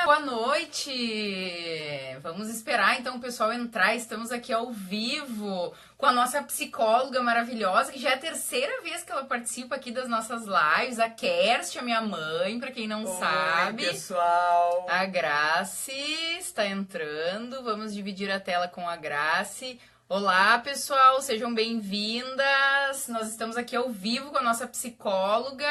Boa noite! Vamos esperar então o pessoal entrar. Estamos aqui ao vivo com a nossa psicóloga maravilhosa, que já é a terceira vez que ela participa aqui das nossas lives. A Kersti, a minha mãe, para quem não sabe. Oi, pessoal! A Grace está entrando. Vamos dividir a tela com a Grace. Olá, pessoal, sejam bem-vindas. Nós estamos aqui ao vivo com a nossa psicóloga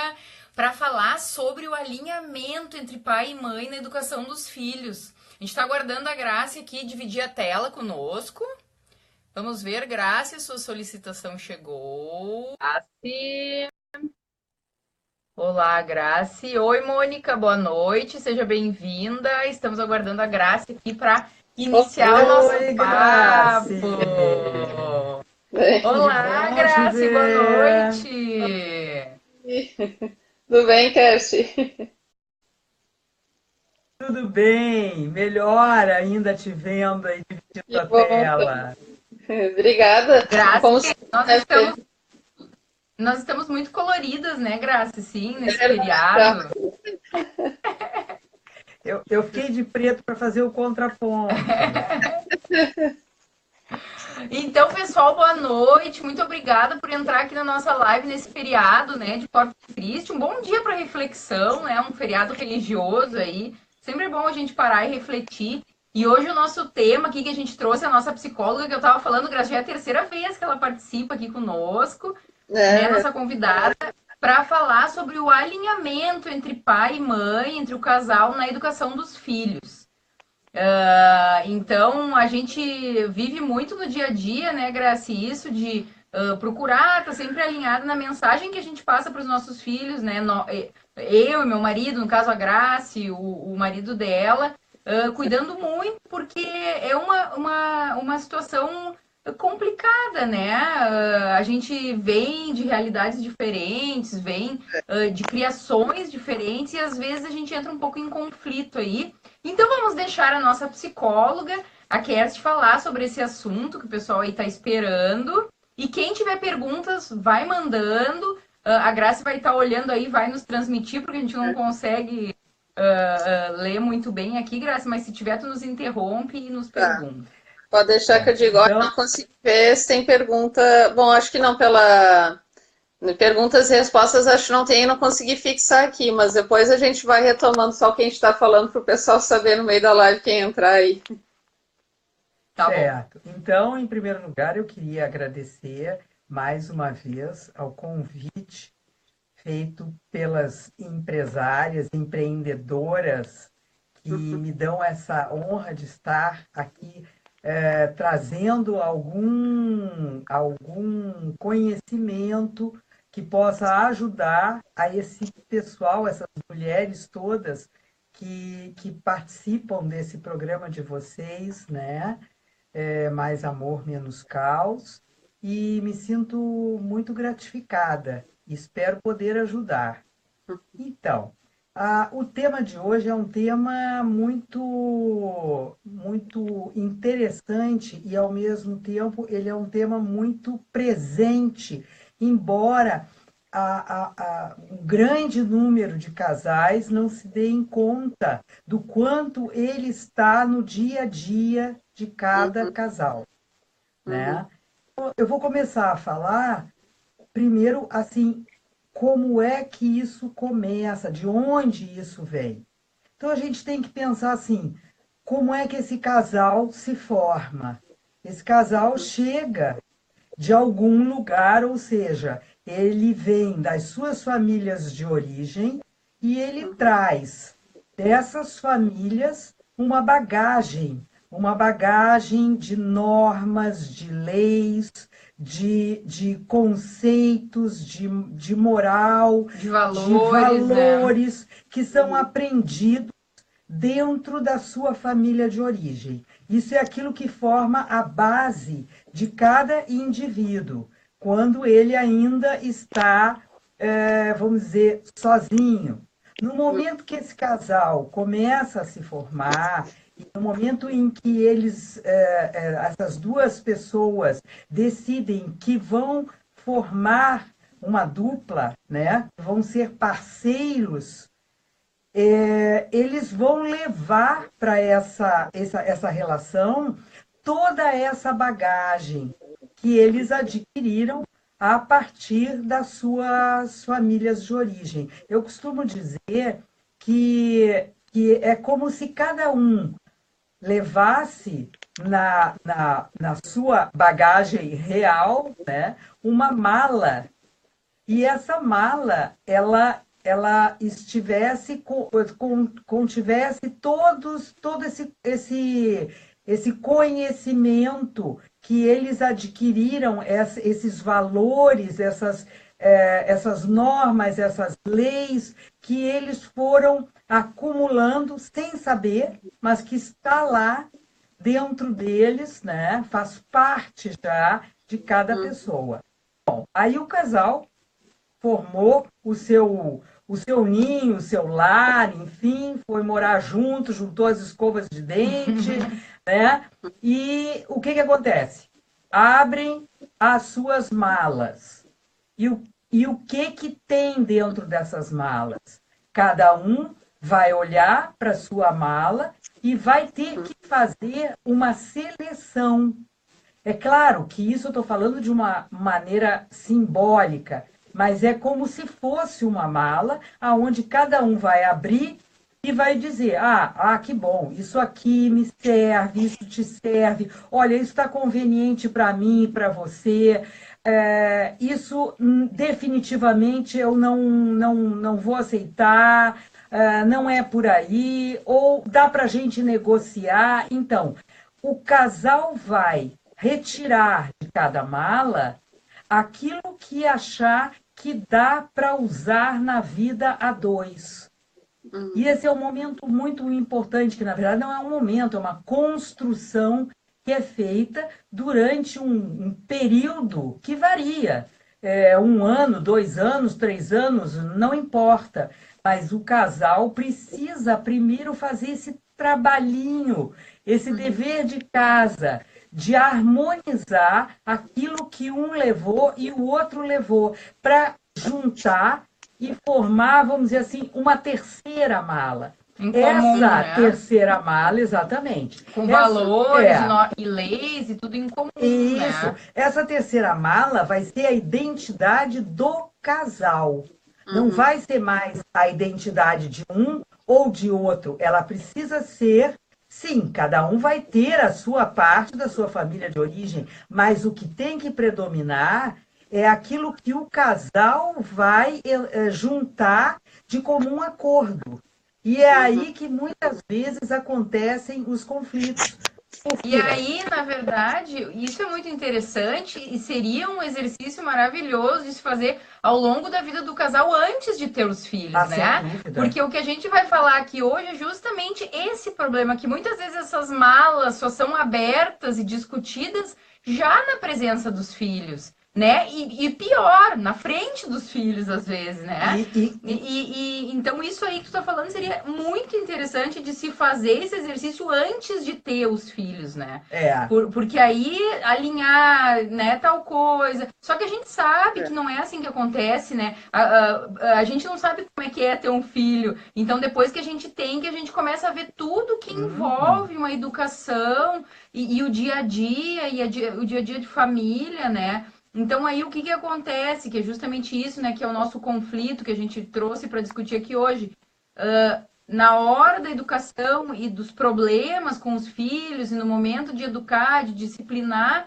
para falar sobre o alinhamento entre pai e mãe na educação dos filhos. A gente está aguardando a Grace aqui dividir a tela conosco. Vamos ver, Grace, sua solicitação chegou. Grace. Olá, Grace. Oi, Mônica, boa noite, seja bem-vinda. Estamos aguardando a Grace aqui para iniciar o nosso Oi, papo. Grace! Olá, Que bom te Grace, boa ver! noite. Tudo bem, Kersti? Tudo bem? Melhor ainda te vendo aí dividindo Que a bom. tela. Obrigada. Como Grace, sempre, nós estamos muito coloridas, né, Grace? Sim, nesse feriado. Eu fiquei de preto para fazer o contraponto. Então, pessoal, boa noite. Muito obrigada por entrar aqui na nossa live nesse feriado, né, de Corpus Christi. Um bom dia para reflexão, né? Um feriado religioso aí. Sempre é bom a gente parar e refletir. E hoje o nosso tema aqui que a gente trouxe, a nossa psicóloga, que eu estava falando, Graça, já é a terceira vez que ela participa aqui conosco, né, né? nossa convidada, para falar sobre o alinhamento entre pai e mãe, entre o casal na educação dos filhos. Então, a gente vive muito no dia a dia, né, Grace, isso de procurar estar sempre alinhado na mensagem que a gente passa para os nossos filhos, né? Eu e meu marido, no caso a Grace, o marido dela, cuidando muito, porque é uma situação complicada, né? A gente vem de realidades diferentes, vem de criações diferentes, e às vezes a gente entra um pouco em conflito aí. Então vamos deixar a nossa psicóloga, a Kerst, falar sobre esse assunto que o pessoal aí está esperando. E quem tiver perguntas, vai mandando. A Graça vai estar olhando aí, vai nos transmitir, porque a gente não consegue ler muito bem aqui, Graça, mas se tiver, tu nos interrompe e nos Tá. pergunta. Pode deixar que eu Bom, digo, olha, então, não consegui ver se tem pergunta. Bom, acho que não pela. Perguntas e respostas, acho que não tem, não consegui fixar aqui, mas depois a gente vai retomando só o que a gente está falando para o pessoal saber no meio da live quem entrar aí. Tá bom. certo. Então, em primeiro lugar, eu queria agradecer mais uma vez ao convite feito pelas empresárias, empreendedoras que me dão essa honra de estar aqui trazendo algum conhecimento que possa ajudar a esse pessoal, essas mulheres todas que participam desse programa de vocês, né? Mais amor, menos caos. E me sinto muito gratificada. Espero poder ajudar. Então, o tema de hoje é um tema muito interessante e, ao mesmo tempo, ele é um tema muito presente, embora um grande número de casais não se deem conta do quanto ele está no dia a dia de cada Uhum, casal, uhum, né? Eu vou começar a falar primeiro, assim, como é que isso começa, de onde isso vem. Então a gente tem que pensar assim, como é que esse casal se forma? Esse casal chega de algum lugar, ou seja, ele vem das suas famílias de origem e ele uhum, traz dessas famílias uma bagagem de normas, de leis, de conceitos, de moral, De de valores, né? valores que são uhum, aprendidos dentro da sua família de origem. Isso é aquilo que forma a base de cada indivíduo, quando ele ainda está, vamos dizer, sozinho. No momento que esse casal começa a se formar, e no momento em que essas duas pessoas decidem que vão formar uma dupla, né? Vão ser parceiros eles vão levar para essa relação toda essa bagagem que eles adquiriram a partir das suas famílias de origem. Eu costumo dizer que é como se cada um levasse na sua bagagem real, né, uma mala, e essa mala ela estivesse contivesse todo esse conhecimento que eles adquiriram, esses valores, essas normas, essas leis que eles foram acumulando sem saber, mas que está lá dentro deles, né? Faz parte já de cada pessoa. Bom, aí o casal formou o seu ninho, o seu lar, enfim, foi morar junto, juntou as escovas de dente, né? E o que acontece? Abrem as suas malas. E o que tem dentro dessas malas? Cada um vai olhar para a sua mala e vai ter que fazer uma seleção. É claro que isso eu estou falando de uma maneira simbólica, mas é como se fosse uma mala, aonde cada um vai abrir e vai dizer, que bom, isso aqui me serve, isso te serve, olha, isso está conveniente para mim, para você, isso definitivamente eu não vou aceitar, não é por aí, ou dá para a gente negociar. Então, o casal vai retirar de cada mala aquilo que achar que dá para usar na vida a dois. E esse é um momento muito importante, que na verdade não é um momento, é uma construção que é feita durante um período que varia. 1 ano, 2 anos, 3 anos, não importa. Mas o casal precisa primeiro fazer esse trabalhinho, esse dever de casa, de harmonizar aquilo que um levou e o outro levou, para juntar e formar, vamos dizer assim, uma terceira mala. Em comum, né? Terceira mala, exatamente. Com valores e leis e tudo em comum, isso. né? Essa terceira mala vai ser a identidade do casal. Não vai ser mais a identidade de um ou de outro. Ela precisa ser, sim, cada um vai ter a sua parte da sua família de origem, mas o que tem que predominar é aquilo que o casal vai juntar de comum acordo. E é aí que muitas vezes acontecem os conflitos. E aí, na verdade, isso é muito interessante e seria um exercício maravilhoso de se fazer ao longo da vida do casal antes de ter os filhos, né? Porque o que a gente vai falar aqui hoje é justamente esse problema, que muitas vezes essas malas só são abertas e discutidas já na presença dos filhos, né? E pior, na frente dos filhos, às vezes, né? Então, isso aí que tu tá falando seria muito interessante de se fazer esse exercício antes de ter os filhos, né? Porque aí alinhar, né, tal coisa. Só que a gente sabe que não é assim que acontece, né? A gente não sabe como é que é ter um filho. Então, depois que a gente tem, que a gente começa a ver tudo que envolve uma educação e o dia a dia, o dia a dia de família, né? Então, aí, o que acontece? Que é justamente isso, né? Que é o nosso conflito que a gente trouxe para discutir aqui hoje. Na hora da educação e dos problemas com os filhos, e no momento de educar, de disciplinar,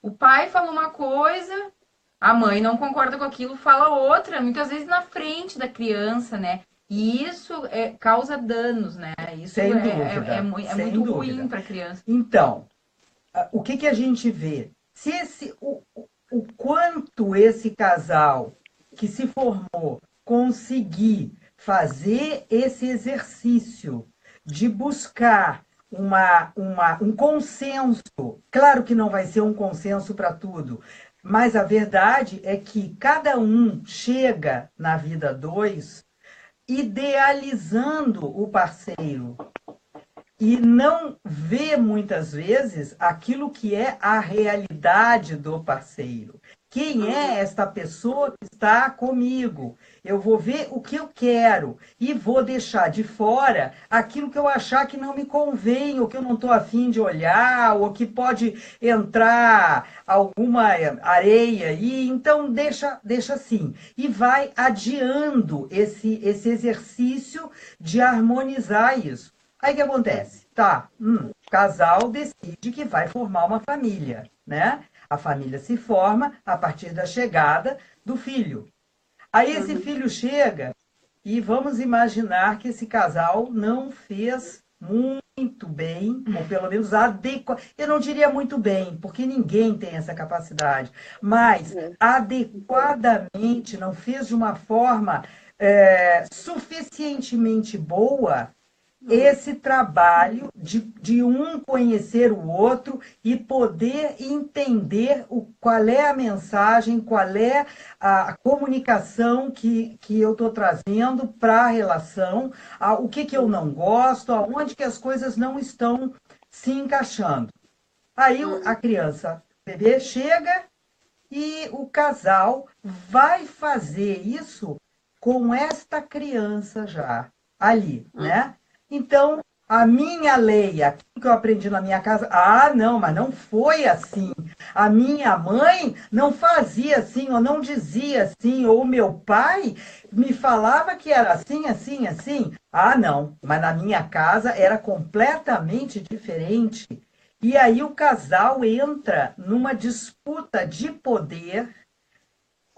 o pai fala uma coisa, a mãe não concorda com aquilo, fala outra, muitas vezes na frente da criança, né? E isso causa danos, né? Isso sem dúvida, é muito ruim para a criança. Então, o que a gente vê? Se o quanto esse casal que se formou conseguir fazer esse exercício de buscar um consenso, claro que não vai ser um consenso para tudo, mas a verdade é que cada um chega na vida 2 idealizando o parceiro e não vê muitas vezes aquilo que é a realidade do parceiro, quem é esta pessoa que está comigo. Eu vou ver o que eu quero e vou deixar de fora aquilo que eu achar que não me convém, ou que eu não estou afim de olhar, ou que pode entrar alguma areia aí. Então, deixa assim. E vai adiando esse exercício de harmonizar isso. Aí o que acontece? Tá, o casal decide que vai formar uma família, né? A família se forma a partir da chegada do filho. Aí esse filho chega e vamos imaginar que esse casal não fez muito bem, ou pelo menos eu não diria muito bem, porque ninguém tem essa capacidade, mas adequadamente, não fez de uma forma suficientemente boa esse trabalho de um conhecer o outro e poder entender qual é a mensagem, qual é a comunicação que eu estou trazendo para a relação, o que eu não gosto, aonde que as coisas não estão se encaixando. Aí a criança, o bebê, chega e o casal vai fazer isso com esta criança já ali, né? Então, a minha lei, aquilo que eu aprendi na minha casa, não, mas não foi assim. A minha mãe não fazia assim, ou não dizia assim, ou meu pai me falava que era assim, assim, assim. Não, mas na minha casa era completamente diferente. E aí o casal entra numa disputa de poder.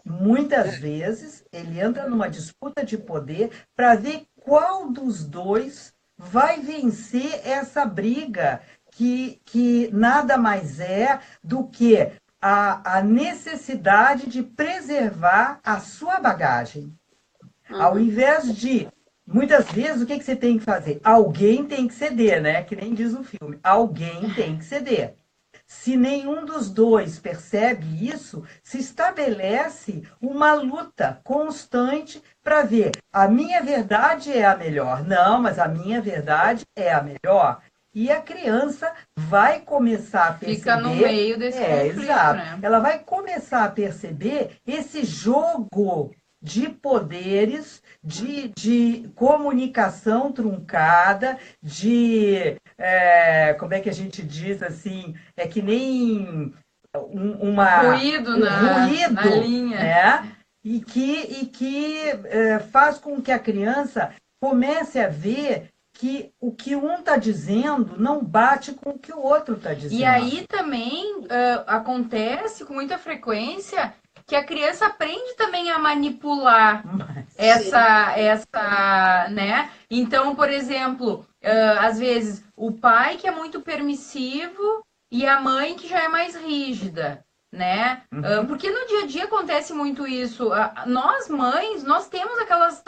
Muitas vezes ele entra numa disputa de poder para ver qual dos dois vai vencer essa briga que nada mais é do que a necessidade de preservar a sua bagagem. Ao invés de, muitas vezes, o que você tem que fazer? Alguém tem que ceder, né? Que nem diz no filme. Alguém tem que ceder. Se nenhum dos dois percebe isso, se estabelece uma luta constante para ver, a minha verdade é a melhor. Não, mas a minha verdade é a melhor. E a criança vai começar a perceber... Fica no meio desse conflito, exato. né? Ela vai começar a perceber esse jogo de poderes, de comunicação truncada, como é que a gente diz assim, é que nem ruído na linha. né? E que faz com que a criança comece a ver que o que um está dizendo não bate com o que o outro está dizendo. E aí também acontece com muita frequência que a criança aprende também a manipular essa, né? Então, por exemplo, às vezes o pai que é muito permissivo e a mãe que já é mais rígida, né? Porque no dia a dia acontece muito isso. Nós mães, nós temos aquelas...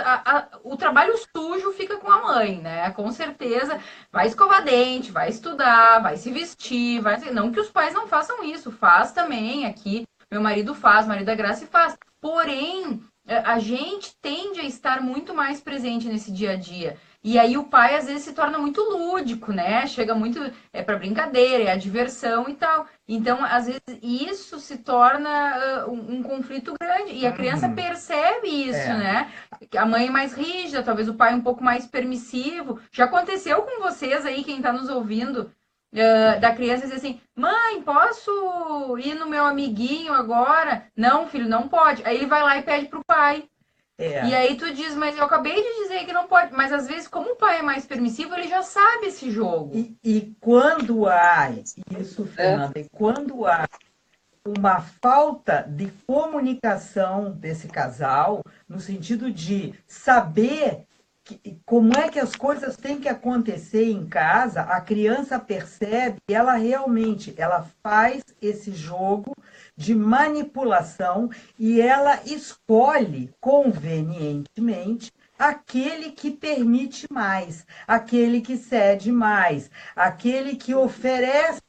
o trabalho sujo fica com a mãe, né? Com certeza vai escovar dente, vai estudar, vai se vestir, não que os pais não façam isso, faz também aqui. Meu marido faz, o marido da Graça faz. Porém, a gente tende a estar muito mais presente nesse dia a dia. E aí o pai, às vezes, se torna muito lúdico, né? Chega muito... para brincadeira, é a diversão e tal. Então, às vezes, isso se torna um conflito grande. E a criança percebe isso, né? A mãe é mais rígida, talvez o pai um pouco mais permissivo. Já aconteceu com vocês aí, quem está nos ouvindo... da criança dizer assim, mãe, posso ir no meu amiguinho agora? Não, filho, não pode. Aí ele vai lá e pede pro pai. E aí tu diz, mas eu acabei de dizer que não pode. Mas às vezes, como o pai é mais permissivo, ele já sabe esse jogo. E quando há isso, Fernanda, e quando há uma falta de comunicação desse casal, no sentido de saber como é que as coisas têm que acontecer em casa, a criança percebe e ela realmente faz esse jogo de manipulação e ela escolhe convenientemente aquele que permite mais, aquele que cede mais, aquele que oferece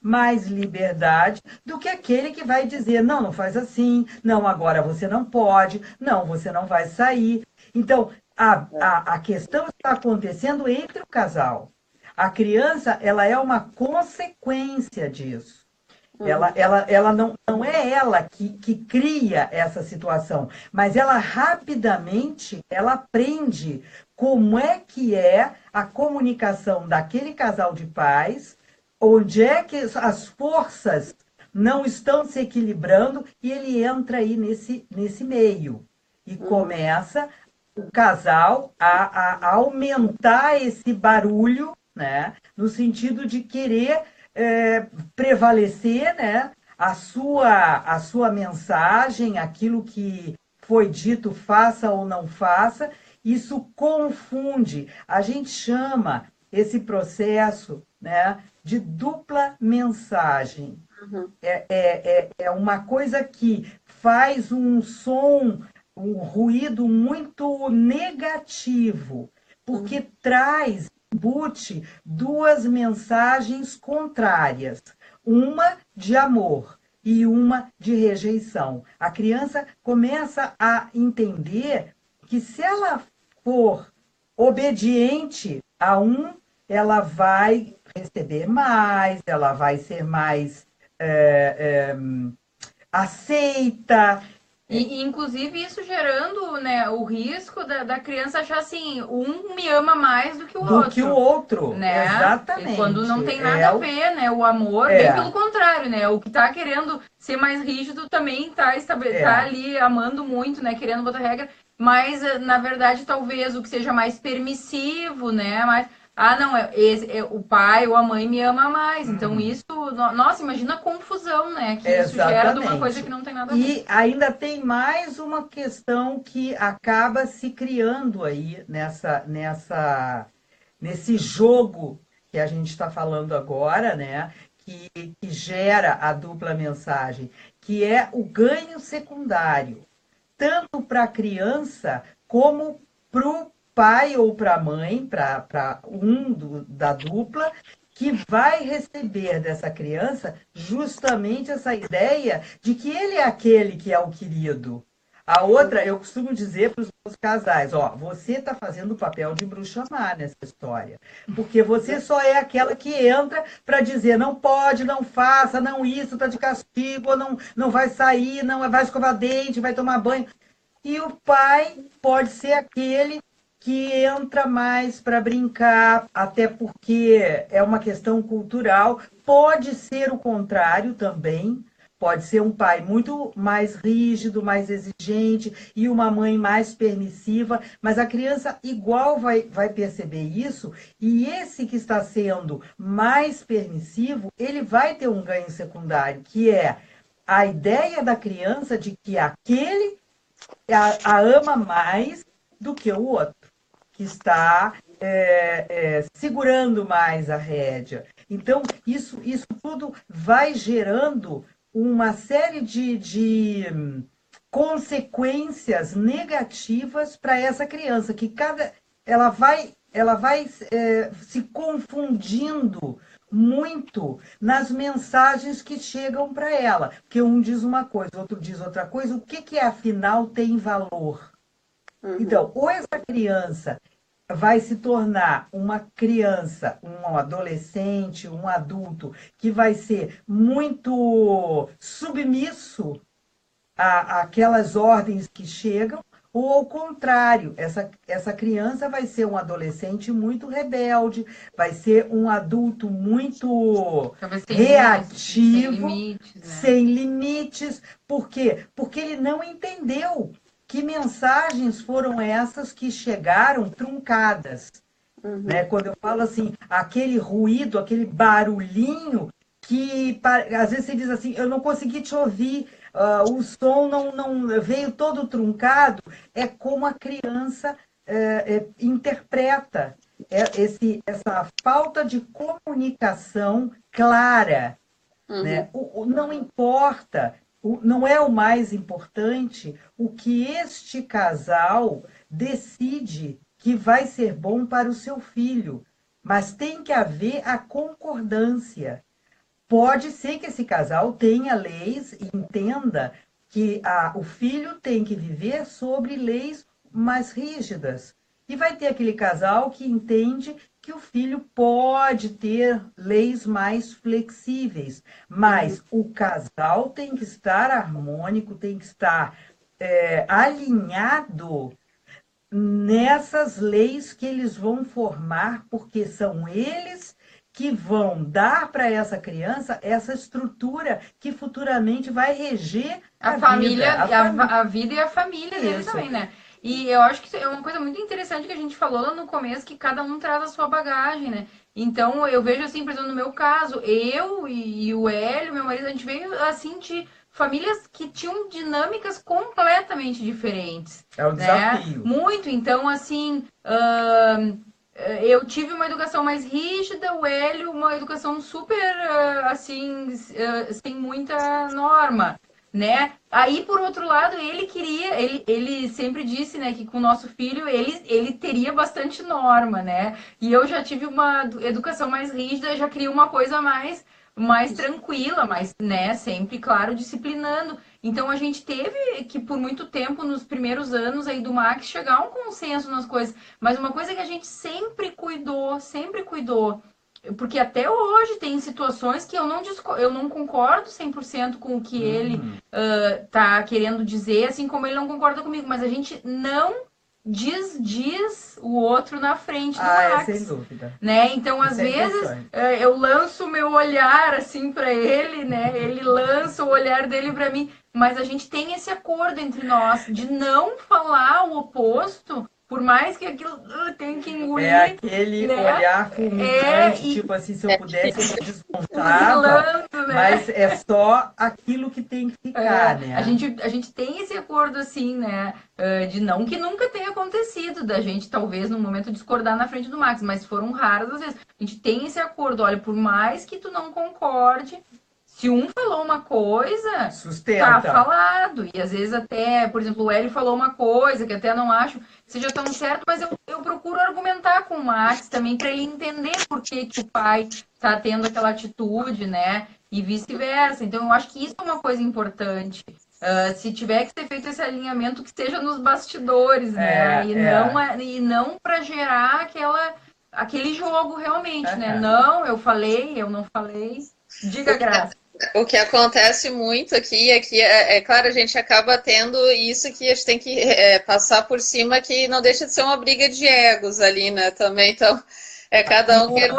mais liberdade do que aquele que vai dizer, não, não faz assim, não, agora você não pode, não, você não vai sair. Então, a questão está acontecendo entre o casal. A criança, ela é uma consequência disso. Ela não é ela que cria essa situação, mas ela rapidamente ela aprende como é a comunicação daquele casal de pais, onde é que as forças não estão se equilibrando e ele entra aí nesse meio e começa o casal a aumentar esse barulho, né, no sentido de querer prevalecer, né, a sua mensagem, aquilo que foi dito, faça ou não faça, isso confunde. A gente chama esse processo, né, de dupla mensagem. É uma coisa que faz um som, um ruído muito negativo, porque traz, embute duas mensagens contrárias, uma de amor e uma de rejeição. A criança começa a entender que se ela for obediente a um, ela vai receber mais, ela vai ser mais aceita. E, inclusive, isso gerando, né, o risco da criança achar assim, um me ama mais do que o outro. Do que o outro, né? exatamente. E quando não tem nada a ver, né? O amor, bem pelo contrário, né? O que tá querendo ser mais rígido também tá ali amando muito, né? Querendo botar regra. Mas, na verdade, talvez o que seja mais permissivo, né? Não, o pai ou a mãe me ama mais. Então, isso... Nossa, imagina a confusão, né? Que isso gera de uma coisa que não tem nada a ver. E ainda tem mais uma questão que acaba se criando aí nesse jogo que a gente está falando agora, né? Que gera a dupla mensagem, que é o ganho secundário, tanto para a criança como para o pai ou para a mãe, para da dupla, que vai receber dessa criança justamente essa ideia de que ele é aquele que é o querido. A outra, eu costumo dizer para os meus casais, você está fazendo o papel de bruxa má nessa história, porque você só é aquela que entra para dizer não pode, não faça, não isso, está de castigo, ou não vai sair, não vai escovar dente, vai tomar banho. E o pai pode ser aquele que entra mais para brincar, até porque é uma questão cultural. Pode ser o contrário também. Pode ser um pai muito mais rígido, mais exigente e uma mãe mais permissiva, mas a criança igual vai perceber isso, e esse que está sendo mais permissivo, ele vai ter um ganho secundário, que é a ideia da criança de que aquele a ama mais do que o outro, que está segurando mais a rédea. Então, isso tudo vai gerando uma série de consequências negativas para essa criança, que ela vai se confundindo muito nas mensagens que chegam para ela, porque um diz uma coisa, outro diz outra coisa. O que afinal tem valor? Então, ou essa criança vai se tornar uma criança, um adolescente, um adulto que vai ser muito submisso àquelas ordens que chegam, ou ao contrário, essa criança vai ser um adolescente muito rebelde, vai ser um adulto muito reativo, sem limites. Por quê? Porque ele não entendeu que mensagens foram essas que chegaram truncadas. Né? Quando eu falo assim, aquele ruído, aquele barulhinho, que às vezes você diz assim, eu não consegui te ouvir, o som não veio todo truncado, é como a criança interpreta essa falta de comunicação clara. Né? Não importa, não é o mais importante o que este casal decide que vai ser bom para o seu filho, mas tem que haver a concordância. Pode ser que esse casal tenha leis e entenda que o filho tem que viver sobre leis mais rígidas. E vai ter aquele casal que entende que o filho pode ter leis mais flexíveis, mas o casal tem que estar harmônico, tem que estar alinhado nessas leis que eles vão formar, porque são eles que vão dar para essa criança essa estrutura que futuramente vai reger a família, vida. a vida e a família dele também, né? E eu acho que é uma coisa muito interessante que a gente falou lá no começo, que cada um traz a sua bagagem, né? Então, eu vejo assim, por exemplo, no meu caso, eu e o Hélio, meu marido, a gente veio assim de famílias que tinham dinâmicas completamente diferentes. É um né? desafio. Muito. Então, assim, eu tive uma educação mais rígida, o Hélio uma educação super, assim, sem muita norma, né? Aí, por outro lado, ele sempre disse, né, que com o nosso filho ele teria bastante norma, né? E eu já tive uma educação mais rígida, já queria uma coisa mais tranquila, mas, né, sempre, claro, disciplinando. Então a gente teve que, por muito tempo, nos primeiros anos aí do Max, chegar a um consenso nas coisas. Mas uma coisa que a gente sempre cuidou, porque até hoje tem situações que eu não concordo 100% com o que ele tá querendo dizer, assim como ele não concorda comigo, mas a gente não diz o outro na frente do Max, sem dúvida. né? Então, às Isso é vezes, importante. eu lanço o meu olhar assim para ele, né? Ele lança o olhar dele para mim, mas a gente tem esse acordo entre nós de não falar o oposto, por mais que aquilo tenha que engolir. É aquele né? olhar fulminante, tipo assim, se eu pudesse, eu desmontava, né? mas é só aquilo que tem que ficar, né? A gente tem esse acordo assim, né? De não que nunca tenha acontecido, da gente talvez no momento discordar na frente do Max, mas foram raras as vezes. A gente tem esse acordo, olha, por mais que tu não concorde, se um falou uma coisa, Sustenta. tá falado. E às vezes até, por exemplo, o Hélio falou uma coisa que até não acho que seja tão certo, mas eu procuro argumentar com o Max também para ele entender por que o pai tá tendo aquela atitude, né? E vice-versa. Então, eu acho que isso é uma coisa importante. Se tiver que ser feito esse alinhamento, que seja nos bastidores, né? E não para gerar aquele jogo realmente, né? Não, eu falei, eu não falei. Diga, Graça. O que acontece muito aqui é claro, a gente acaba tendo isso que a gente tem que passar por cima, que não deixa de ser uma briga de egos ali, né? Também, então, cada um quer...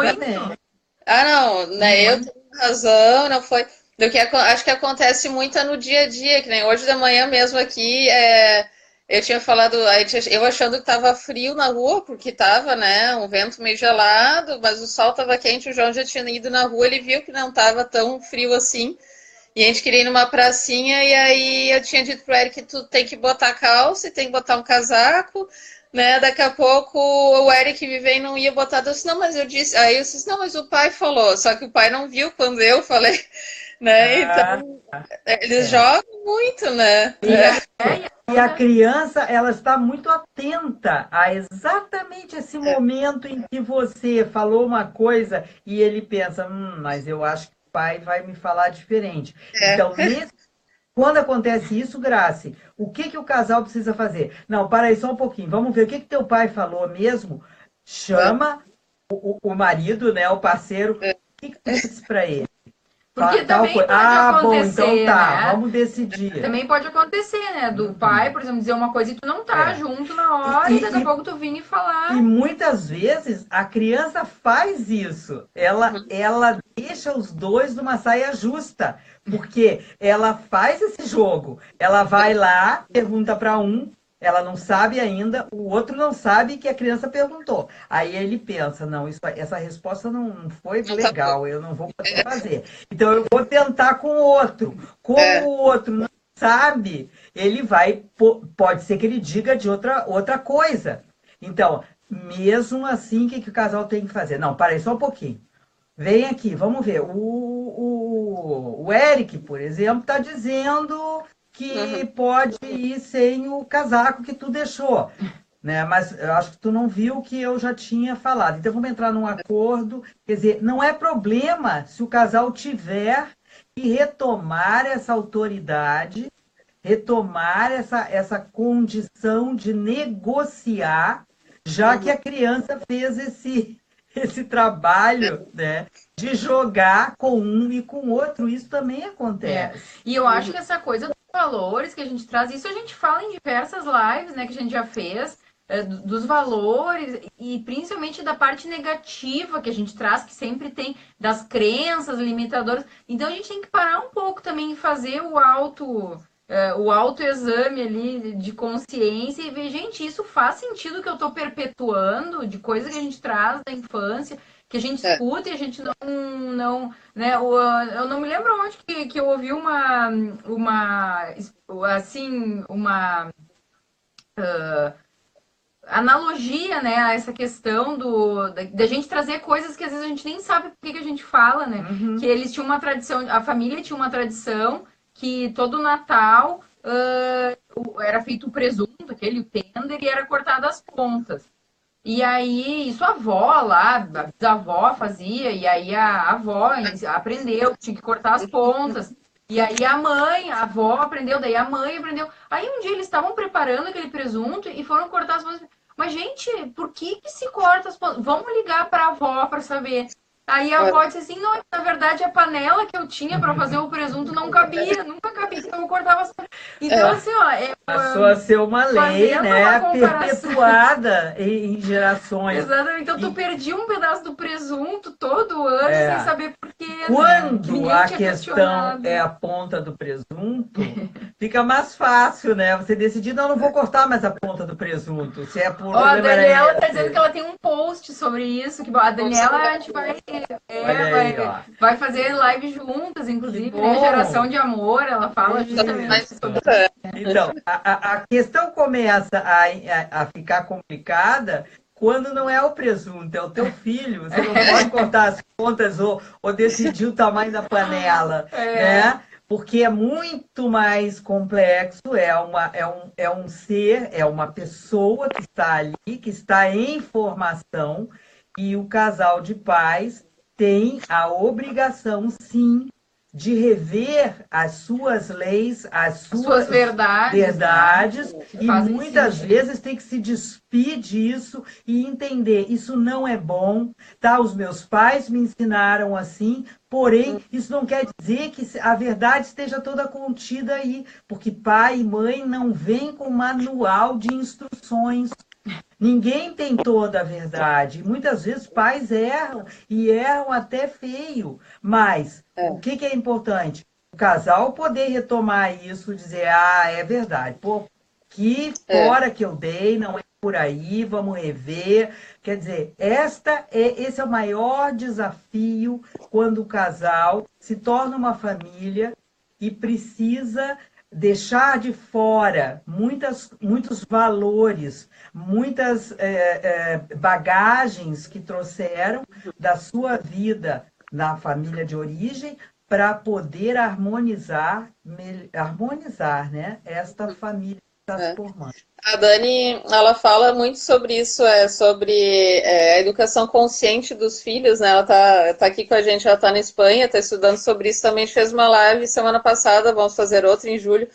não, né? Eu tenho razão, não foi... acho que acontece muito no dia a dia, que nem hoje da manhã mesmo aqui, eu tinha falado, eu achando que estava frio na rua, porque estava, né, um vento meio gelado, mas o sol estava quente, o João já tinha ido na rua, ele viu que não estava tão frio assim, e a gente queria ir numa pracinha, e aí eu tinha dito pro Eric que tu tem que botar calça e tem que botar um casaco, né, daqui a pouco o Eric me veio e não ia botar, eu disse, não, mas eu disse, aí eu disse, não, mas o pai falou, só que o pai não viu quando eu falei, né, então eles jogam muito, né. E a criança, ela está muito atenta a exatamente esse momento em que você falou uma coisa e ele pensa, mas eu acho que o pai vai me falar diferente. Então, quando acontece isso, Grace, o que o casal precisa fazer? Não, para aí só um pouquinho, vamos ver o que teu pai falou mesmo. Chama o marido, né, o parceiro, o que tu disse para ele? Porque também pode acontecer, bom, então tá, né? vamos decidir. Também pode acontecer, né? Do pai, por exemplo, dizer uma coisa e tu não tá junto na hora e daqui a pouco tu vir e falar. E muitas vezes a criança faz isso. Ela deixa os dois numa saia justa, porque ela faz esse jogo. Ela vai lá, pergunta para um, ela não sabe ainda, o outro não sabe que a criança perguntou. Aí ele pensa, não, essa resposta não foi legal, eu não vou poder fazer. Então eu vou tentar com o outro. Como o outro não sabe, ele pode ser que ele diga de outra coisa. Então, mesmo assim, o que o casal tem que fazer? Não, para aí só um pouquinho. Vem aqui, vamos ver. O Eric, por exemplo, está dizendo que pode ir sem o casaco que tu deixou, né? Mas eu acho que tu não viu o que eu já tinha falado. Então vamos entrar num acordo. Quer dizer, não é problema se o casal tiver que retomar essa autoridade, retomar essa condição de negociar, já que a criança fez esse trabalho, né, de jogar com um e com o outro. Isso também acontece. E eu acho que essa coisa dos valores que a gente traz, isso a gente fala em diversas lives, né, que a gente já fez, dos valores e principalmente da parte negativa que a gente traz, que sempre tem das crenças limitadoras. Então a gente tem que parar um pouco também e fazer o autoexame ali de consciência e ver, gente, isso faz sentido que eu estou perpetuando de coisa que a gente traz da infância, que a gente escuta e a gente não, né? Eu não me lembro onde que eu ouvi uma analogia, né, a essa questão da gente trazer coisas que às vezes a gente nem sabe por que a gente fala, né? Que eles tinham uma tradição, a família tinha uma tradição que todo Natal era feito o presunto, aquele tender, e era cortado as pontas. E aí, isso a avó lá, a bisavó fazia, e aí a avó aprendeu, tinha que cortar as pontas. E aí a avó aprendeu, daí a mãe aprendeu. Aí um dia eles estavam preparando aquele presunto e foram cortar as pontas. Mas, gente, por que se corta as pontas? Vamos ligar para a avó para saber. Aí a avó disse assim, não, na verdade a panela que eu tinha para fazer o presunto não cabia, nunca cabia, então eu cortava as pontas. Então, assim, ó... Passou a ser uma lei, né, perpetuada em gerações. Exatamente, então tu perdi um pedaço do presunto todo ano sem saber por quê. Quando a questão é a ponta do presunto, fica mais fácil, né? Você decidir, não vou cortar mais a ponta do presunto. Se é por a Daniela tá dizendo que ela tem um post sobre isso, que a Daniela a gente vai fazer live juntas, inclusive, né? Geração de amor, ela fala justamente sobre isso. Então, a questão começa a ficar complicada quando não é o presunto, é o teu filho. Você não pode cortar as pontas ou decidir o tamanho da panela, né? Porque é muito mais complexo, é um ser, é uma pessoa que está ali, que está em formação, e o casal de pais tem a obrigação, sim, de rever as suas leis, as suas verdades, né? E muitas vezes tem que se despir disso e entender, isso não é bom, tá? Os meus pais me ensinaram assim, porém, isso não quer dizer que a verdade esteja toda contida aí, porque pai e mãe não vêm com manual de instruções. Ninguém tem toda a verdade. Muitas vezes pais erram e erram até feio. Mas o que é importante? O casal poder retomar isso, dizer, é verdade. Pô, que fora que eu dei, não é por aí, vamos rever. Quer dizer, esse é o maior desafio quando o casal se torna uma família e precisa deixar de fora muitos valores, muitas bagagens que trouxeram da sua vida na família de origem para poder harmonizar, né, esta família que está se formando. A Dani, ela fala muito sobre isso, sobre a educação consciente dos filhos, né? Ela tá aqui com a gente, ela está na Espanha, está estudando sobre isso também, fez uma live semana passada, vamos fazer outra em julho.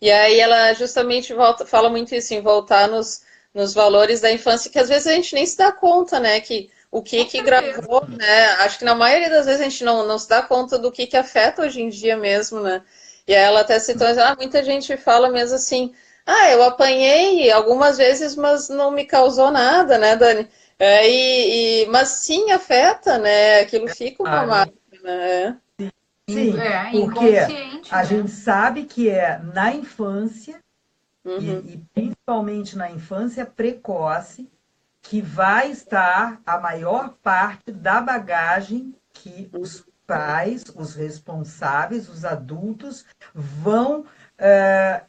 E aí ela justamente fala muito isso, em voltar nos valores da infância, que às vezes a gente nem se dá conta, né? Que o que gravou, né? Acho que na maioria das vezes a gente não se dá conta do que afeta hoje em dia mesmo, né? E aí ela até citou, muita gente fala mesmo assim, eu apanhei algumas vezes, mas não me causou nada, né, Dani? Mas sim afeta, né? Aquilo fica uma marca, né? Sim, porque a gente sabe que é na infância, e principalmente na infância precoce, que vai estar a maior parte da bagagem que os pais, os responsáveis, os adultos vão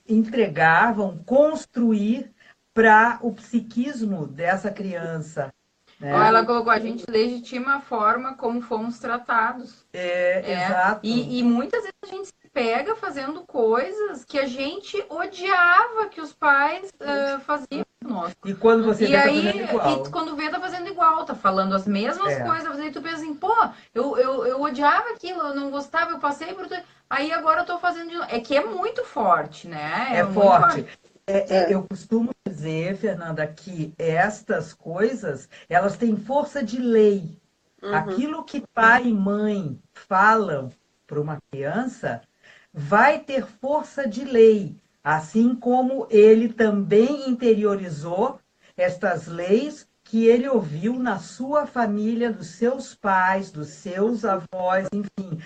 entregar, vão construir para o psiquismo dessa criança. Né? Ela colocou, a gente legitima a forma como fomos tratados. Exato. E muitas vezes a gente se pega fazendo coisas que a gente odiava que os pais faziam conosco. E quando você vê, tá fazendo igual. E quando vê, tá fazendo igual, tá falando as mesmas coisas. Aí tu pensa assim, eu odiava aquilo, eu não gostava, eu passei por tudo. Aí agora eu tô fazendo de novo. É que é muito forte, né? É forte. Eu costumo dizer, Fernanda, que estas coisas, elas têm força de lei. Aquilo que pai e mãe falam para uma criança vai ter força de lei, assim como ele também interiorizou estas leis que ele ouviu na sua família, dos seus pais, dos seus avós, enfim,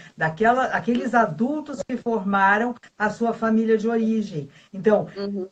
aqueles adultos que formaram a sua família de origem. Então,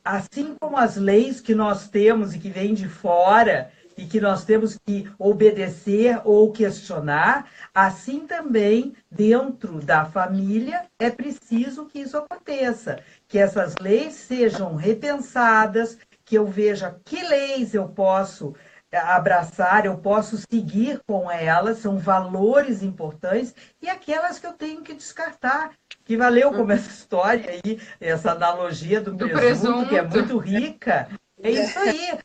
assim como as leis que nós temos e que vêm de fora, e que nós temos que obedecer ou questionar, assim também, dentro da família, é preciso que isso aconteça, que essas leis sejam repensadas, que eu veja que leis eu posso abraçar, eu posso seguir com elas, são valores importantes, e aquelas que eu tenho que descartar. Que valeu como essa história aí, essa analogia do presunto, que é muito rica. É isso aí.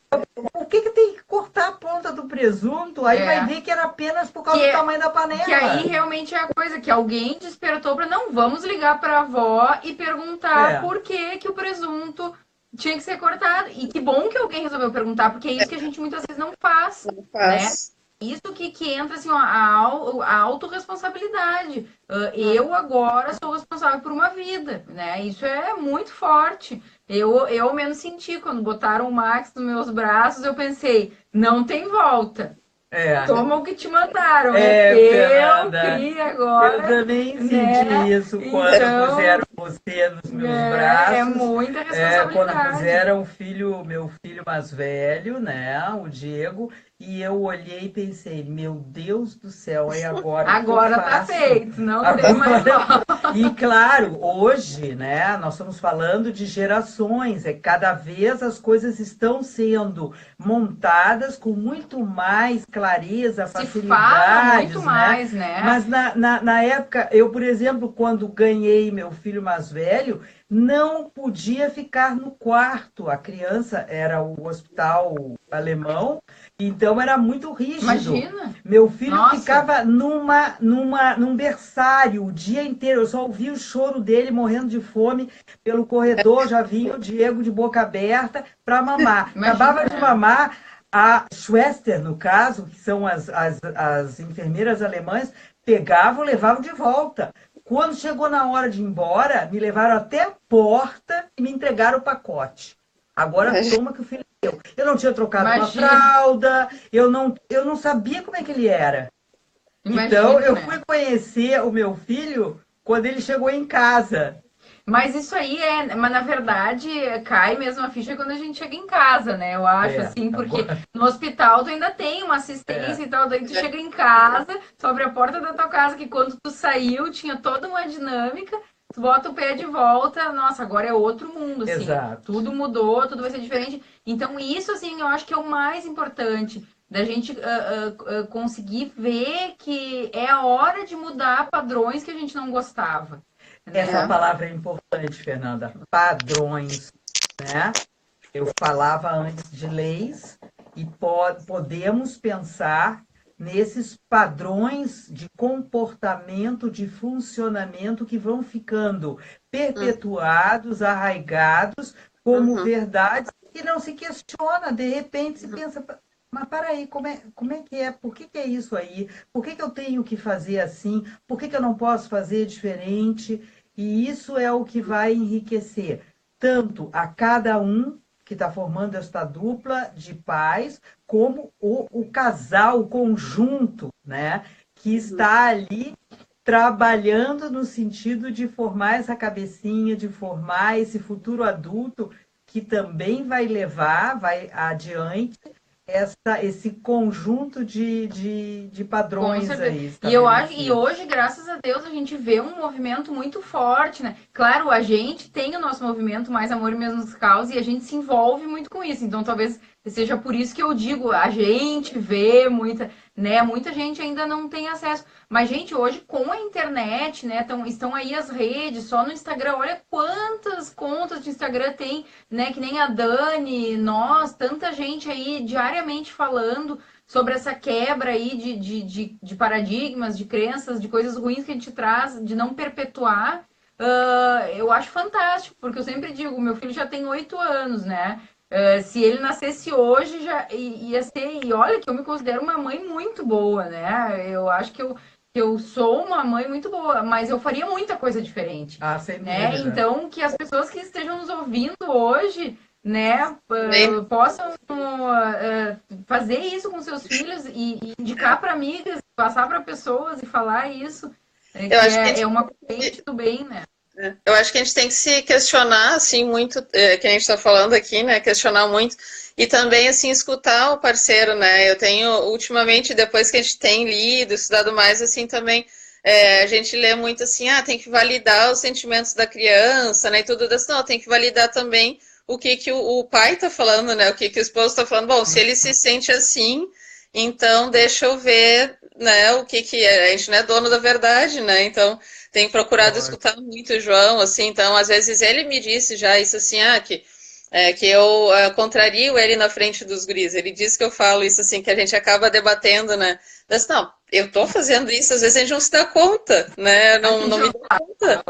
O que tem que cortar a ponta do presunto? Aí vai ver que era apenas por causa do tamanho da panela. Que aí realmente é a coisa que alguém despertou para não vamos ligar para a avó e perguntar por que o presunto tinha que ser cortado. E que bom que alguém resolveu perguntar, porque é isso que a gente muitas vezes não faz. Não faz. Né? Isso que entra assim, a autorresponsabilidade. Eu agora sou responsável por uma vida, né? Isso é muito forte. Eu ao menos senti, quando botaram o Max nos meus braços, eu pensei, não tem volta. Toma o que te mandaram. Eu criei agora. Eu também senti isso quando puseram você nos meus braços. É muita responsabilidade. Quando puseram meu filho mais velho, né, o Diego, e eu olhei e pensei, meu Deus do céu, é agora. Agora tá feito, não tem mais volta. E claro, hoje, né, nós estamos falando de gerações, cada vez as coisas estão sendo montadas com muito mais clareza, facilidade. Muito mais, né? Mas na época, eu, por exemplo, quando ganhei meu filho mais velho, não podia ficar no quarto. A criança era o hospital alemão, então era muito rígido. Imagina. Meu filho ficava num berçário o dia inteiro. Eu só ouvia o choro dele morrendo de fome pelo corredor. Já vinha o Diego de boca aberta para mamar. Acabava de mamar. A Schwester, no caso, que são as enfermeiras alemãs, pegavam e levavam de volta. Quando chegou na hora de ir embora, me levaram até a porta e me entregaram o pacote. Agora toma que o filho deu. Eu não tinha trocado uma fralda, eu não sabia como é que ele era. Então, eu fui conhecer o meu filho quando ele chegou em casa. Mas isso aí mas na verdade cai mesmo a ficha quando a gente chega em casa, né? Eu acho assim, porque no hospital tu ainda tem uma assistência e tal, daí tu chega em casa, tu abre a porta da tua casa, que quando tu saiu tinha toda uma dinâmica, tu bota o pé de volta, nossa, agora é outro mundo, assim. Exato. Tudo mudou, tudo vai ser diferente. Então isso, assim, eu acho que é o mais importante, da gente conseguir ver que é a hora de mudar padrões que a gente não gostava. Essa palavra é importante, Fernanda. Padrões, né? Eu falava antes de leis e podemos pensar nesses padrões de comportamento, de funcionamento que vão ficando perpetuados, arraigados como verdades e não se questiona. De repente se pensa, mas para aí, como é que é? Por que é isso aí? Por que eu tenho que fazer assim? Por que eu não posso fazer diferente? E isso é o que vai enriquecer tanto a cada um que está formando esta dupla de pais, como o casal, o conjunto, né, que está ali trabalhando no sentido de formar essa cabecinha, de formar esse futuro adulto que também vai adiante esse conjunto de padrões aí. E hoje, graças a Deus, a gente vê um movimento muito forte, né? Claro, a gente tem o nosso movimento Mais Amor e Menos Caos e a gente se envolve muito com isso. Então, talvez seja por isso que eu digo, a gente vê muita gente ainda não tem acesso. Mas, gente, hoje com a internet, né, estão aí as redes, só no Instagram, olha quantas contas de Instagram tem, né, que nem a Dani, tanta gente aí diariamente falando sobre essa quebra aí de paradigmas, de crenças, de coisas ruins que a gente traz, de não perpetuar, eu acho fantástico, porque eu sempre digo, meu filho já tem 8 anos, né? Se ele nascesse hoje, já ia ser. E olha que eu me considero uma mãe muito boa, né? Eu acho que eu sou uma mãe muito boa, mas eu faria muita coisa diferente, Ah, sem né? dúvida. Então, que as pessoas que estejam nos ouvindo hoje, né, Bem, possam fazer isso com seus filhos e indicar para amigas, passar para pessoas e falar isso, eu que acho que a é uma gente corrente do bem, né? Eu acho que a gente tem que se questionar, assim, muito, que a gente está falando aqui, né? Questionar muito. E também, assim, escutar o parceiro, né? Eu tenho, ultimamente, depois que a gente tem lido, estudado mais, assim, também, a gente lê muito assim, tem que validar os sentimentos da criança, né? E tudo isso. Não, tem que validar também o que o pai está falando, né? O que o esposo está falando. Bom, se ele se sente assim, então deixa eu ver, né? O que é. A gente não é dono da verdade, né? Então tenho procurado escutar muito o João, assim, então às vezes ele me disse já isso assim, que eu contrario ele na frente dos guris. Ele diz que eu falo isso assim, que a gente acaba debatendo, né? Mas não, eu tô fazendo isso, às vezes a gente não se dá conta, né? Não me dá conta.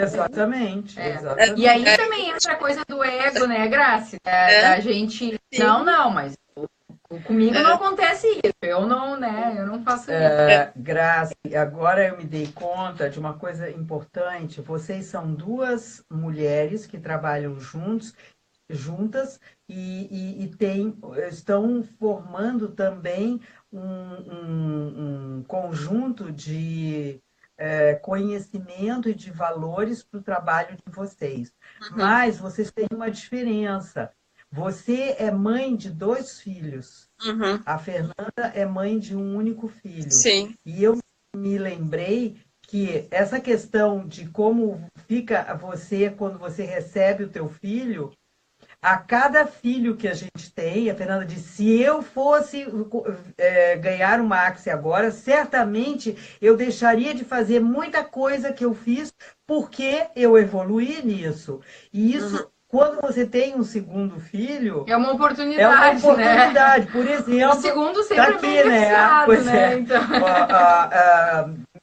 Exatamente, E aí exatamente. também entra a coisa do ego, né, Grace? Da É, gente, sim. não, mas comigo não acontece isso, eu não, né, eu não faço isso. Graça, agora eu me dei conta de uma coisa importante. Vocês são duas mulheres que trabalham juntas estão formando também um conjunto de conhecimento e de valores para o trabalho de vocês. Uhum, Mas vocês têm uma diferença. Você é mãe de 2 filhos. uhum, A Fernanda é mãe de um único filho. sim. E eu me lembrei que essa questão de como fica você quando você recebe o teu filho, a cada filho que a gente tem, a Fernanda disse, se eu fosse ganhar uma Axie agora, certamente eu deixaria de fazer muita coisa que eu fiz porque eu evoluí nisso. E Uhum, isso, quando você tem um segundo filho, É uma é uma oportunidade, né? oportunidade. Por O exemplo, segundo tá sempre é aqui, né? beneficiado, Pois né? é. Então,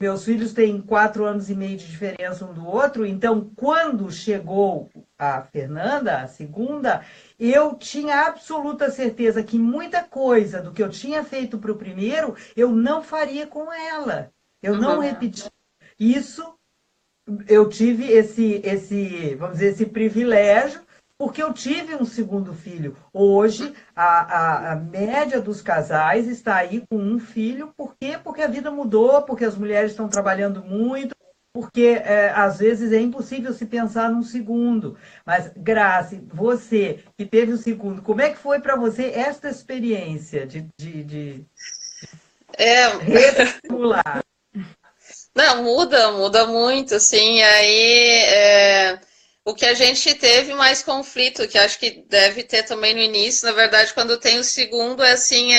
Meus filhos têm 4 anos e meio de diferença um do outro, então quando chegou a Fernanda, a segunda, eu tinha absoluta certeza que muita coisa do que eu tinha feito para o primeiro, eu não faria com ela. Eu não uhum. repeti. Isso eu tive vamos dizer, esse privilégio, porque eu tive um segundo filho. Hoje, a média dos casais está aí com um filho. Por quê? Porque a vida mudou, porque as mulheres estão trabalhando muito, porque às vezes é impossível se pensar num segundo. Mas, Grace, você que teve o segundo, como é que foi para você esta experiência de É, reformular? não, muda muito, assim, o que a gente teve mais conflito, que acho que deve ter também no início, na verdade, quando tem o segundo, é assim,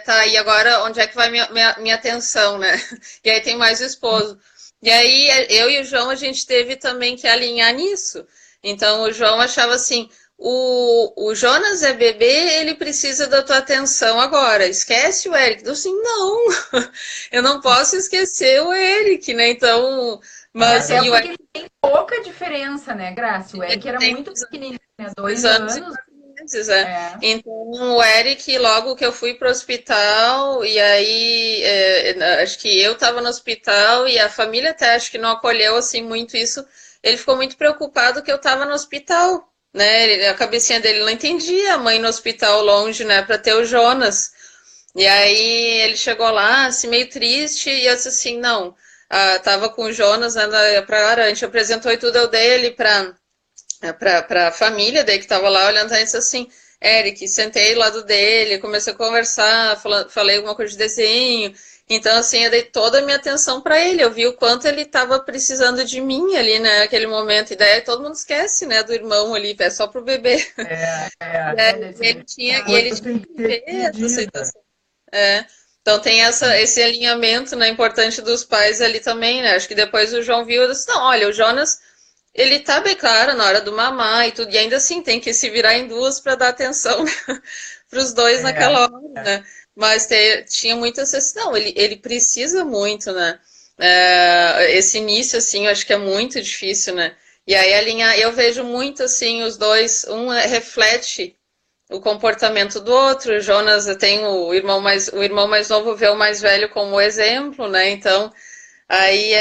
tá, e agora onde é que vai minha atenção, né? E aí tem mais o esposo. E aí eu e o João, a gente teve também que alinhar nisso. Então o João achava assim, o Jonas é bebê, ele precisa da tua atenção agora. Esquece o Eric. Eu assim, não, eu não posso esquecer o Eric, né? Então, mas até e o porque Eric tem pouca diferença, né, Graça? O Eric era tem muito pequenininho, né? 2 Dois anos e anos. 4 meses, é. É. Então, o Eric, logo que eu fui para o hospital, e aí acho que eu estava no hospital e a família até acho que não acolheu assim muito isso. Ele ficou muito preocupado que eu estava no hospital, né? A cabecinha dele não entendia a mãe no hospital longe, né, para ter o Jonas. E aí ele chegou lá, assim, meio triste, e eu disse assim, não, tava com o Jonas, né, a gente apresentou e tudo, eu dei ele para a família daí que estava lá olhando e disse assim, Eric, sentei ao lado dele, comecei a conversar, falei alguma coisa de desenho, então assim, eu dei toda a minha atenção para ele, eu vi o quanto ele estava precisando de mim ali, né, naquele momento, e daí todo mundo esquece, né, do irmão ali, é só pro bebê. Deve ser E ele Coisa tinha tem que que ser ver essa dividida. aceitação. Então tem esse alinhamento, né, importante dos pais ali também, né? Acho que depois o João viu e disse, não, olha, o Jonas, ele tá bem claro na hora do mamar e tudo, e ainda assim tem que se virar em duas para dar atenção para os dois É, naquela hora, né? Mas tinha muita não, ele precisa muito, né? esse início, assim, eu acho que é muito difícil, né? E aí alinhar, eu vejo muito assim, os dois, reflete o comportamento do outro. O Jonas tem o irmão mais novo vê o mais velho como exemplo, né? Então, aí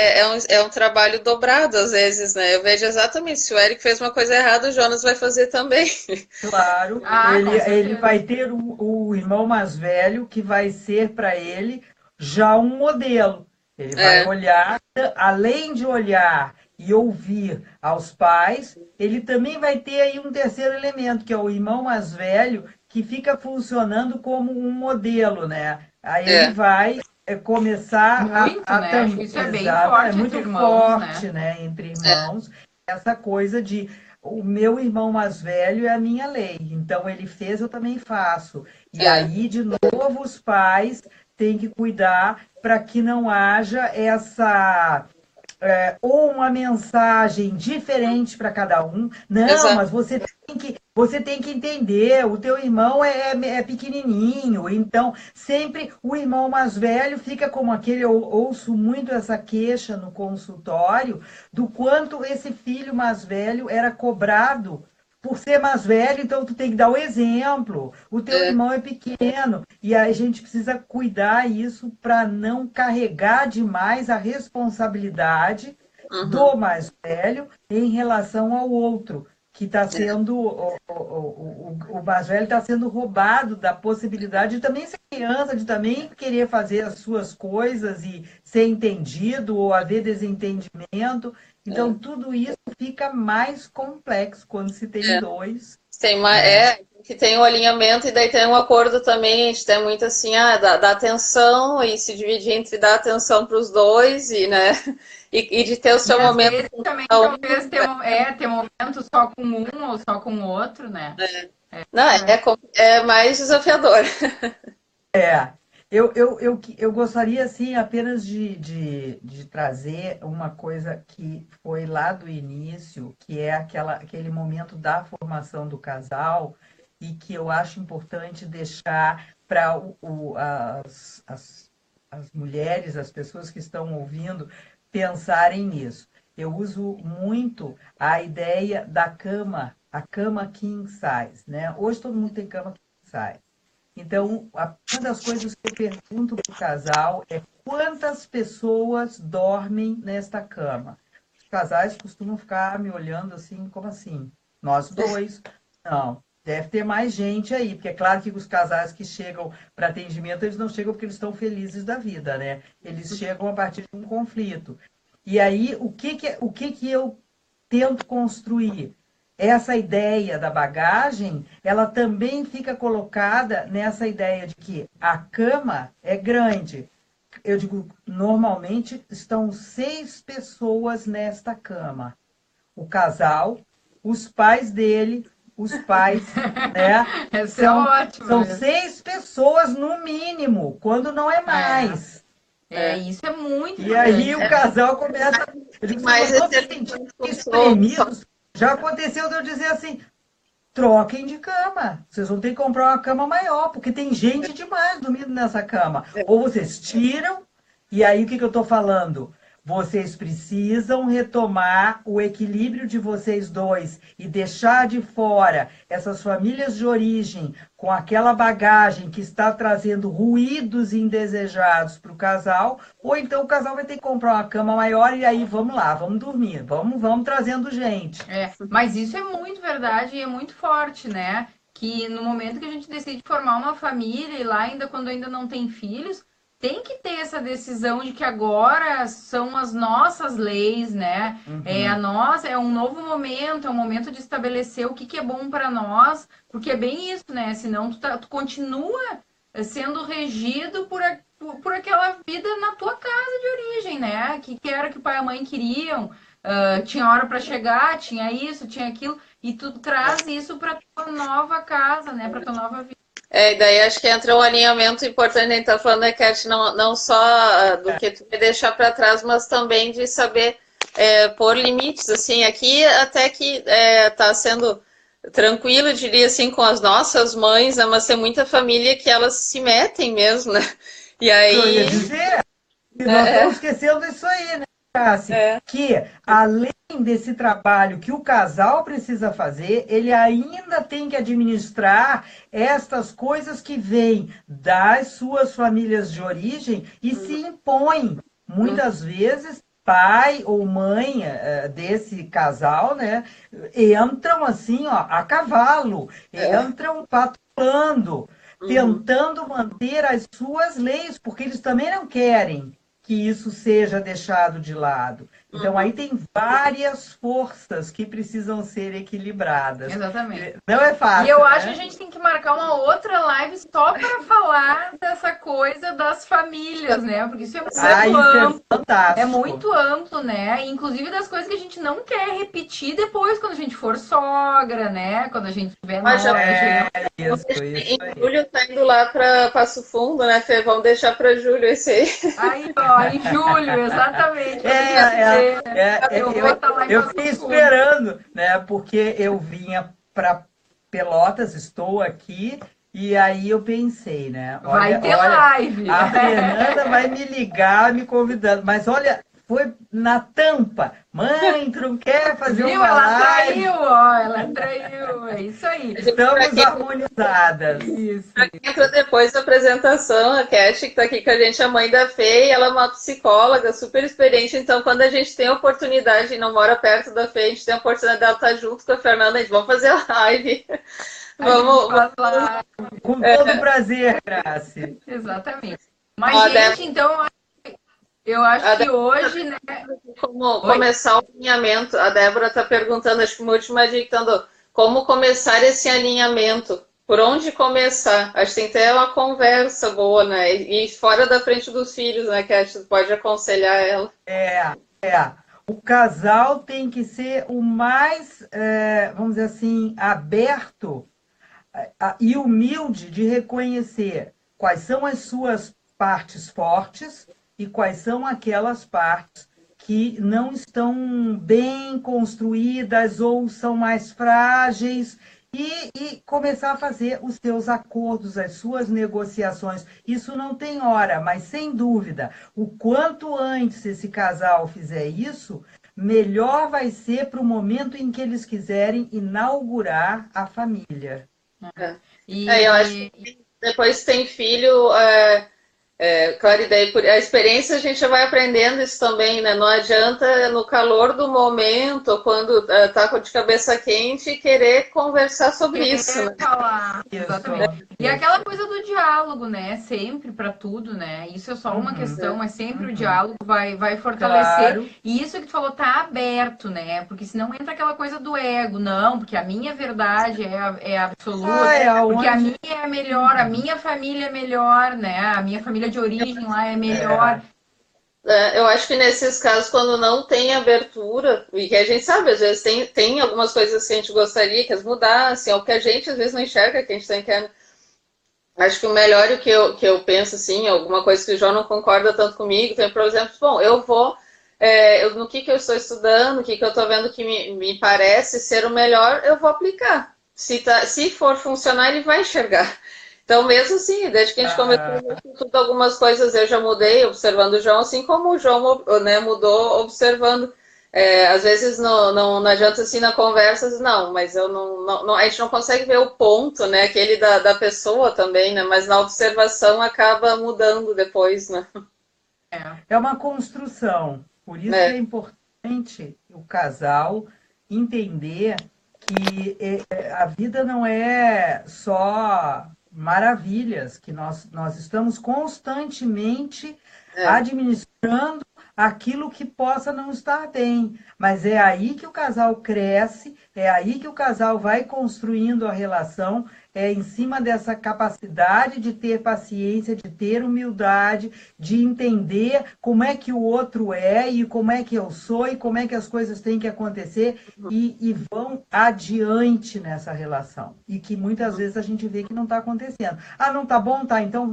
é um trabalho dobrado às vezes, né? Eu vejo exatamente, se o Eric fez uma coisa errada, o Jonas vai fazer também. Claro, Ah, com ele certeza. vai ter o irmão mais velho que vai ser para ele já um modelo. Ele vai É, olhar, além de olhar e ouvir aos pais, ele também vai ter aí um terceiro elemento, que é o irmão mais velho, que fica funcionando como um modelo, né? Aí ele é, vai começar Muito, a né? Acho que também. isso é bem Exato, é forte entre muito irmãos, né? forte, né, entre é, irmãos, essa coisa de o meu irmão mais velho é a minha lei, então ele fez, eu também faço. E é, aí, de novo, os pais têm que cuidar para que não haja essa ou uma mensagem diferente para cada um. Não, exato. mas você tem que entender, o teu irmão é pequenininho, então sempre o irmão mais velho fica como aquele, eu ouço muito essa queixa no consultório, do quanto esse filho mais velho era cobrado por ser mais velho, então tu tem que dar o exemplo. O teu É, irmão é pequeno e aí a gente precisa cuidar isso para não carregar demais a responsabilidade uhum, do mais velho em relação ao outro, que está sendo, o mais velho está sendo roubado da possibilidade de também ser criança, de também querer fazer as suas coisas e ser entendido ou haver desentendimento. Então, é, tudo isso fica mais complexo quando se tem é. dois, Tem uma, né? que tem o alinhamento e daí tem um acordo também, a gente tem muito assim, dá atenção e se dividir entre dar atenção para os dois e, né, e de ter o E seu às momento vezes com também, cada um. talvez, ter momentos só com um ou só com o outro, né? Não, É. é mais desafiador. É, eu gostaria, assim, apenas de trazer uma coisa que foi lá do início, que é aquele momento da formação do casal, e que eu acho importante deixar para as mulheres, as pessoas que estão ouvindo, pensarem nisso. Eu uso muito a ideia da cama, a cama king size, né? Hoje todo mundo tem cama king size. Então, uma das coisas que eu pergunto para o casal é quantas pessoas dormem nesta cama. Os casais costumam ficar me olhando assim, como assim? Nós dois? Não, deve ter mais gente aí, porque é claro que os casais que chegam para atendimento, eles não chegam porque eles estão felizes da vida, né? Eles chegam a partir de um conflito. E aí, o que que eu tento construir? Essa ideia da bagagem, ela também fica colocada nessa ideia de que a cama é grande. Eu digo, normalmente estão 6 pessoas nesta cama. O casal, os pais dele, os pais, né? Esse é São, ótimo são mesmo. 6 pessoas no mínimo, quando não é É, mais. isso é muito E aí importante, o né? casal começa. Eu digo, vocês não Mas estão esse se sentindo alinhamento com os outros. espremidos? Já aconteceu de eu dizer assim: troquem de cama. Vocês vão ter que comprar uma cama maior, porque tem gente demais dormindo nessa cama. Ou vocês tiram, e aí o que eu estou falando? Vocês precisam retomar o equilíbrio de vocês dois e deixar de fora essas famílias de origem com aquela bagagem que está trazendo ruídos indesejados para o casal, ou então o casal vai ter que comprar uma cama maior e aí vamos lá, vamos dormir, vamos trazendo gente. Mas isso é muito verdade e é muito forte, né? Que no momento que a gente decide formar uma família e lá ainda quando ainda não tem filhos, tem que ter essa decisão de que agora são as nossas leis, né? É a Uhum. nossa, é um novo momento, é um momento de estabelecer o que, que é bom para nós, porque é bem isso, né? Senão tu continua sendo regido por aquela vida na tua casa de origem, né? Que era que o pai e a mãe queriam. Tinha hora para chegar, tinha isso, tinha aquilo, e tu traz isso para tua nova casa, né? Para tua nova vida. E daí acho que entra um alinhamento importante, a gente tá falando, né, Kat, não só do que tu vai deixar para trás, mas também de saber pôr limites, assim, aqui até que tá sendo tranquilo, eu diria assim, com as nossas mães, né, mas tem muita família que elas se metem mesmo, né? E Que eu ia aí dizer. E nós estamos esquecendo isso aí, né, Cássia? Que, além desse trabalho que o casal precisa fazer, ele ainda tem que administrar estas coisas que vêm das suas famílias de origem e se impõem, muitas vezes, pai ou mãe desse casal, né, entram assim, ó, a cavalo, entram patrulhando, tentando manter as suas leis, porque eles também não querem que isso seja deixado de lado. Então, aí tem várias forças que precisam ser equilibradas. Exatamente. Não é fácil, E eu né? acho que a gente tem que marcar uma outra live só para falar dessa coisa das famílias, né? Porque isso é muito amplo. É fantástico. É muito amplo, né? Inclusive das coisas que a gente não quer repetir depois, quando a gente for sogra, né? Quando a gente tiver Mas já isso em aí. julho tá indo lá para Passo Fundo, né, Fê? Vamos deixar para julho esse aí. Aí, ó, em julho, exatamente. Eu fiquei esperando, né? Porque eu vinha para Pelotas, estou aqui, e aí eu pensei, né? Vai ter live. A Fernanda vai me ligar, me convidando, mas olha, foi na tampa. Mãe, tu não quer fazer uma live? Ela traiu, é isso aí. Estamos harmonizadas. Isso. Pra quem entrou depois da apresentação, a Cat, que está aqui com a gente, a mãe da Fê, e ela é uma psicóloga super experiente, então quando a gente tem a oportunidade, e não mora perto da Fê, a gente tem a oportunidade dela estar junto com a Fernanda, a gente vamos fazer a live. Com todo prazer, Grace. Exatamente. Mas, gente, então, eu acho que hoje, né? Como começar o alinhamento? A Débora está perguntando, acho que uma última dica, como começar esse alinhamento? Por onde começar? Acho que tem que ter uma conversa boa, né? E fora da frente dos filhos, né? Que a gente pode aconselhar ela. O casal tem que ser o mais, vamos dizer assim, aberto e humilde de reconhecer quais são as suas partes fortes e quais são aquelas partes que não estão bem construídas ou são mais frágeis e começar a fazer os seus acordos, as suas negociações. Isso não tem hora, mas sem dúvida, o quanto antes esse casal fizer isso, melhor vai ser para o momento em que eles quiserem inaugurar a família. Eu acho que depois tem filho, claro, e daí por a experiência a gente já vai aprendendo isso também, né? Não adianta no calor do momento, quando tá de cabeça quente, querer conversar sobre isso, né? Falar, exatamente. E aquela coisa do diálogo, né? Sempre para tudo, né? Isso é só uma questão, mas sempre o diálogo vai fortalecer. Claro. E isso que tu falou tá aberto, né? Porque senão entra aquela coisa do ego, não, porque a minha verdade é absoluta, porque a minha é melhor, a minha família é melhor, né? A minha família de origem lá é melhor. Eu acho que nesses casos, quando não tem abertura, e que a gente sabe, às vezes tem algumas coisas que a gente gostaria que as mudassem, ou que a gente às vezes não enxerga que a gente tem que. Acho que o melhor que eu penso, assim, alguma coisa que o João não concorda tanto comigo, tem, por exemplo, bom, eu vou, no que eu estou estudando, o que eu estou vendo que me parece ser o melhor, eu vou aplicar. Se for funcionar, ele vai enxergar. Então, mesmo assim, desde que a gente começou algumas coisas, eu já mudei observando o João, assim como o João, né, mudou observando. Às vezes não adianta assim na conversa, não, mas eu não, a gente não consegue ver o ponto, né, aquele da pessoa também, né, mas na observação acaba mudando depois, né. É uma construção, por isso que é importante o casal entender que a vida não é só maravilhas, que nós estamos constantemente administrando aquilo que possa não estar bem. Mas é aí que o casal cresce, é aí que o casal vai construindo a relação, em cima dessa capacidade de ter paciência, de ter humildade, de entender como é que o outro é e como é que eu sou e como é que as coisas têm que acontecer e vão adiante nessa relação. E que muitas vezes a gente vê que não está acontecendo. Ah, não tá bom? Tá, então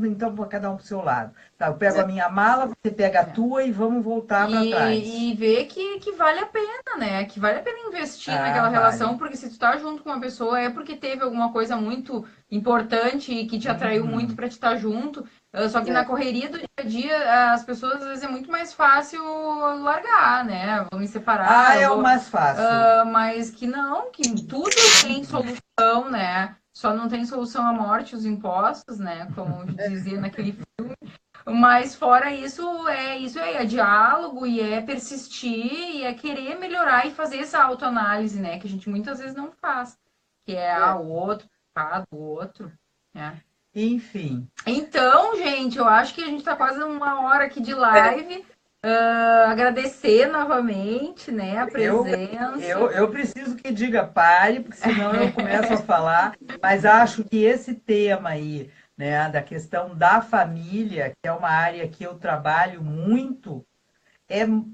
cada um para o seu lado. Tá, eu pego a minha mala, você pega a tua e vamos voltar para trás. E ver que vale a pena, né? Que vale a pena investir naquela relação, porque se tu tá junto com uma pessoa é porque teve alguma coisa muito importante e que te atraiu muito para te estar junto. Só que na correria do dia a dia, as pessoas, às vezes, é muito mais fácil largar, né? Vou me separar. É o mais fácil. Mas que não, que tudo tem solução, né? Só não tem solução à morte, os impostos, né? Como dizia naquele filme. Mas fora isso, é diálogo e é persistir e é querer melhorar e fazer essa autoanálise, né? Que a gente muitas vezes não faz. Que o outro, o outro, né? Enfim. Então, gente, eu acho que a gente está quase 1 hora aqui de live. Agradecer novamente, né, a presença. Eu preciso que diga pare, porque senão eu começo a falar. Mas acho que esse tema aí, né, da questão da família, que é uma área que eu trabalho muito,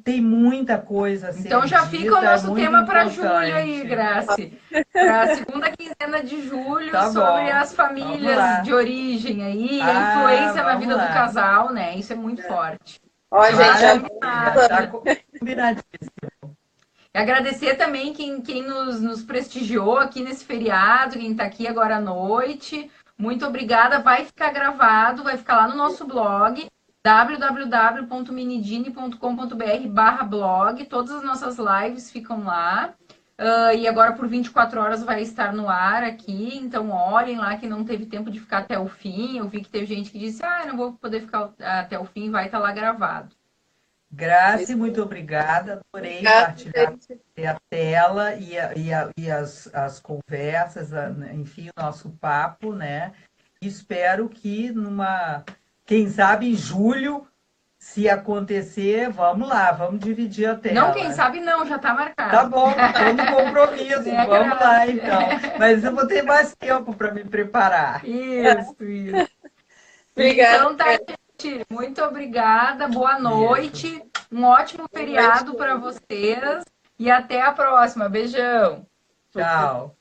tem muita coisa a ser Então já dita, fica o nosso tema para importante. julho aí, Grace. Para a segunda quinzena de julho, sobre as famílias de origem aí, a influência na vida do casal, né? Isso é muito forte. Ó, gente, tá combinadíssimo. Agradecer também quem nos prestigiou aqui nesse feriado, quem está aqui agora à noite. Muito obrigada. Vai ficar gravado, vai ficar lá no nosso blog, www.minidini.com.br/blog. Todas as nossas lives ficam lá. E agora por 24 horas vai estar no ar aqui. Então olhem lá quem não teve tempo de ficar até o fim. Eu vi que teve gente que disse, não vou poder ficar até o fim, vai estar lá gravado. Grace, muito obrigada. Adorei partilhar a tela e as conversas, enfim, o nosso papo, né? Espero que quem sabe em julho, se acontecer, vamos lá, vamos dividir a tela. Não, quem sabe não, já está marcado. Tá bom, todo compromisso, vamos lá então. Mas eu vou ter mais tempo para me preparar. Isso. Obrigada. Então tá, gente, muito obrigada, boa noite, um ótimo feriado para vocês e até a próxima. Beijão. Tchau.